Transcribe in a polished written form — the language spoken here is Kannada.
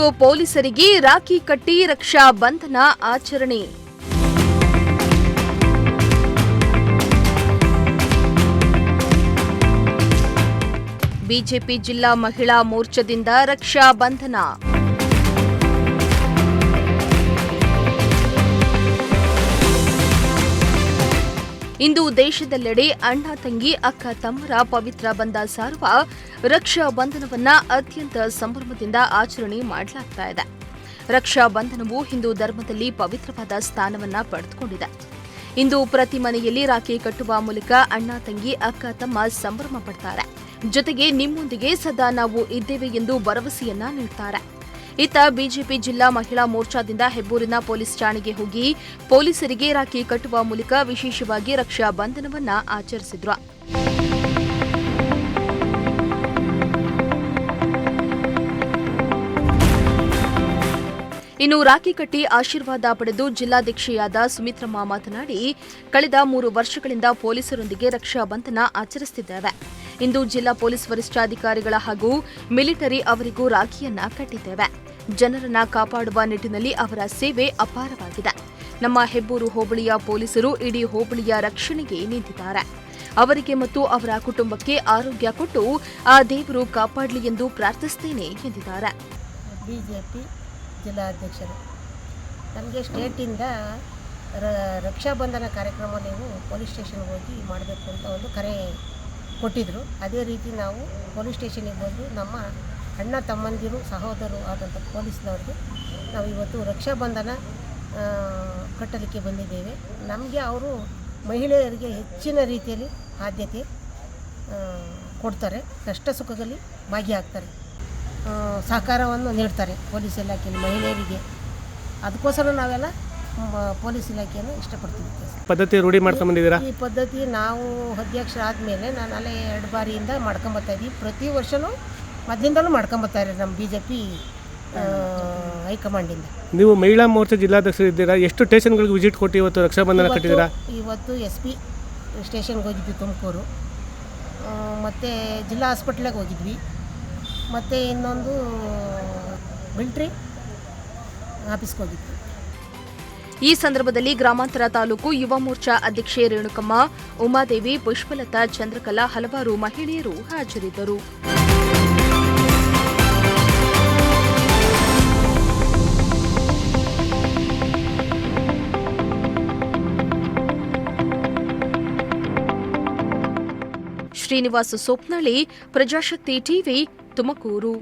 ಹೆಬ್ಬೂರು ಪೊಲೀಸರಿಗೆ ರಾಖಿ ಕಟ್ಟಿ ರಕ್ಷಾ ಬಂಧನ ಆಚರಣೆ. ಬಿಜೆಪಿ ಜಿಲ್ಲಾ ಮಹಿಳಾ ಮೋರ್ಚಾದಿಂದ ರಕ್ಷಾ ಬಂಧನ. ಇಂದು ದೇಶದೆಲ್ಲೆಡೆ ಅಣ್ಣ ತಂಗಿ ಅಕ್ಕ ತಮ್ಮರ ಪವಿತ್ರ ಬಂಧ ಸಾರುವ ರಕ್ಷಾ ಬಂಧನವನ್ನ ಅತ್ಯಂತ ಸಂಭ್ರಮದಿಂದ ಆಚರಣೆ ಮಾಡಲಾಗ್ತಾ ಇದೆ. ರಕ್ಷಾ ಬಂಧನವು ಹಿಂದೂ ಧರ್ಮದಲ್ಲಿ ಪವಿತ್ರವಾದ ಸ್ಥಾನವನ್ನ ಪಡೆದುಕೊಂಡಿದೆ. ಇಂದು ಪ್ರತಿ ಮನೆಯಲ್ಲಿ ರಾಖಿ ಕಟ್ಟುವ ಮೂಲಕ ಅಣ್ಣ ತಂಗಿ ಅಕ್ಕ ತಮ್ಮ ಸಂಭ್ರಮ ಪಡ್ತಾರೆ. ಜೊತೆಗೆ ನಿಮ್ಮೊಂದಿಗೆ ಸದಾ ನಾವು ಇದ್ದೇವೆ ಎಂದು ಭರವಸೆಯನ್ನ ನೀಡುತ್ತಾರೆ. ಇತ್ತ ಬಿಜೆಪಿ ಜಿಲ್ಲಾ ಮಹಿಳಾ ಮೋರ್ಚಾದಿಂದ ಹೆಬ್ಬೂರಿನ ಪೊಲೀಸ್ ಠಾಣೆಗೆ ಹೋಗಿ ಪೊಲೀಸರಿಗೆ ರಾಖಿ ಕಟ್ಟುವ ಮೂಲಕ ವಿಶೇಷವಾಗಿ ರಕ್ಷಾ ಬಂಧನವನ್ನ ಆಚರಿಸಿದ್ರು. ಇನ್ನು ರಾಖಿ ಕಟ್ಟಿ ಆಶೀರ್ವಾದ ಪಡೆದು ಜಿಲ್ಲಾಧ್ಯಕ್ಷೆಯಾದ ಸುಮಿತ್ರಮ್ಮ ಮಾತನಾಡಿ, ಕಳೆದ 3 ವರ್ಷಗಳಿಂದ ಪೊಲೀಸರೊಂದಿಗೆ ರಕ್ಷಾ ಬಂಧನ ಆಚರಿಸುತ್ತಿದ್ದೇವೆ. ಇಂದು ಜಿಲ್ಲಾ ಪೊಲೀಸ್ ವರಿಷ್ಠಾಧಿಕಾರಿಗಳ ಹಾಗೂ ಮಿಲಿಟರಿ ಅವರಿಗೂ ರಾಖಿಯನ್ನ ಕಟ್ಟಿದ್ದೇವೆ. ಜನರನ್ನ ಕಾಪಾಡುವ ನಿಟ್ಟಿನಲ್ಲಿ ಅವರ ಸೇವೆ ಅಪಾರವಾಗಿದೆ. ನಮ್ಮ ಹೆಬ್ಬೂರು ಹೋಬಳಿಯ ಪೊಲೀಸರು ಇಡೀ ಹೋಬಳಿಯ ರಕ್ಷಣೆಗೆ ನಿಂತಿದ್ದಾರೆ. ಅವರಿಗೆ ಮತ್ತು ಅವರ ಕುಟುಂಬಕ್ಕೆ ಆರೋಗ್ಯ ಕೊಟ್ಟು ಆ ದೇವರು ಕಾಪಾಡಲಿ ಎಂದು ಪ್ರಾರ್ಥಿಸುತ್ತೇನೆ ಎಂದಿದ್ದಾರೆ. ಬಿಜೆಪಿ ಜಿಲ್ಲಾಧ್ಯಕ್ಷರು ನಮಗೆ ಸ್ಟೇಟಿಂದ ರಕ್ಷಾಬಂಧನ ಕಾರ್ಯಕ್ರಮ ನೀವು ಪೊಲೀಸ್ ಸ್ಟೇಷನ್ಗೆ ಹೋಗಿ ಮಾಡಬೇಕು ಅಂತ ಒಂದು ಕರೆ ಕೊಟ್ಟಿದ್ದರು. ಅದೇ ರೀತಿ ನಾವು ಪೊಲೀಸ್ ಸ್ಟೇಷನಿಗೆ ಬಂದು ನಮ್ಮ ಅಣ್ಣ ತಮ್ಮಂದಿರು ಸಹೋದರರು ಆದಂಥ ಪೊಲೀಸ್ನವ್ರಿಗೆ ನಾವು ಇವತ್ತು ರಕ್ಷಾಬಂಧನ ಕಟ್ಟಲಿಕ್ಕೆ ಬಂದಿದ್ದೇವೆ. ನಮಗೆ ಅವರು ಮಹಿಳೆಯರಿಗೆ ಹೆಚ್ಚಿನ ರೀತಿಯಲ್ಲಿ ಆದ್ಯತೆ ಕೊಡ್ತಾರೆ. ಕಷ್ಟ ಸುಖದಲ್ಲಿ ಭಾಗಿಯಾಗ್ತಾರೆ, ಸಹಕಾರವನ್ನು ನೀಡ್ತಾರೆ ಪೊಲೀಸ್ ಇಲಾಖೆಯಲ್ಲಿ ಮಹಿಳೆಯರಿಗೆ. ಅದಕ್ಕೋಸ್ಕರ ನಾವೆಲ್ಲ ಪೊಲೀಸ್ ಇಲಾಖೆಯನ್ನು ಇಷ್ಟಪಡ್ತೀವಿ. ಪದ್ಧತಿ ರೂಢಿ ಮಾಡ್ಕೊಂಬಂದಿದ್ದೀರಾ? ಈ ಪದ್ಧತಿ ನಾವು ಅಧ್ಯಕ್ಷರಾದಮೇಲೆ ನಾನು ಅಲ್ಲೇ 2 ಬಾರಿಯಿಂದ ಮಾಡ್ಕೊಂಬತ್ತಾ ಇದ್ದೀವಿ. ಪ್ರತಿ ವರ್ಷವೂ ಮೊದಲಿಂದಲೂ ಮಾಡ್ಕೊಂಬತ್ತಾರೆ ನಮ್ಮ ಬಿಜೆಪಿ ಹೈಕಮಾಂಡಿಂದ. ನೀವು ಮಹಿಳಾ ಮೋರ್ಚಾ ಜಿಲ್ಲಾಧ್ಯಕ್ಷರಿದ್ದೀರಾ, ಎಷ್ಟು ಸ್ಟೇಷನ್ಗಳಿಗೆ ವಿಸಿಟ್ ಕೊಟ್ಟು ಇವತ್ತು ರಕ್ಷಾಬಂಧನ ಕಟ್ಟಿದ್ದೀರಾ? ಇವತ್ತು SP ಸ್ಟೇಷನ್ಗೆ ಹೋಗಿದ್ವಿ ತುಮಕೂರು, ಮತ್ತು ಜಿಲ್ಲಾ ಹಾಸ್ಪಿಟ್ಲಿಗೆ ಹೋಗಿದ್ವಿ, ಮತ್ತು ಇನ್ನೊಂದು ಮಿಲ್ಟ್ರಿ ಆಫೀಸ್ಗೆ ಹೋಗಿದ್ವಿ. ಈ ಸಂದರ್ಭದಲ್ಲಿ ಗ್ರಾಮಾಂತರ ತಾಲೂಕು ಯುವ ಮೋರ್ಚಾ ಅಧ್ಯಕ್ಷೆ ರೇಣುಕಮ್ಮ, ಉಮಾದೇವಿ, ಪುಷ್ಪಲತಾ, ಚಂದ್ರಕಲಾ, ಹಲವಾರು ಮಹಿಳೆಯರು ಹಾಜರಿದ್ದರು. ಶ್ರೀನಿವಾಸ ಸೋಪ್ನಳ್ಳಿ, ಪ್ರಜಾಶಕ್ತಿ ಟಿವಿ, ತುಮಕೂರು.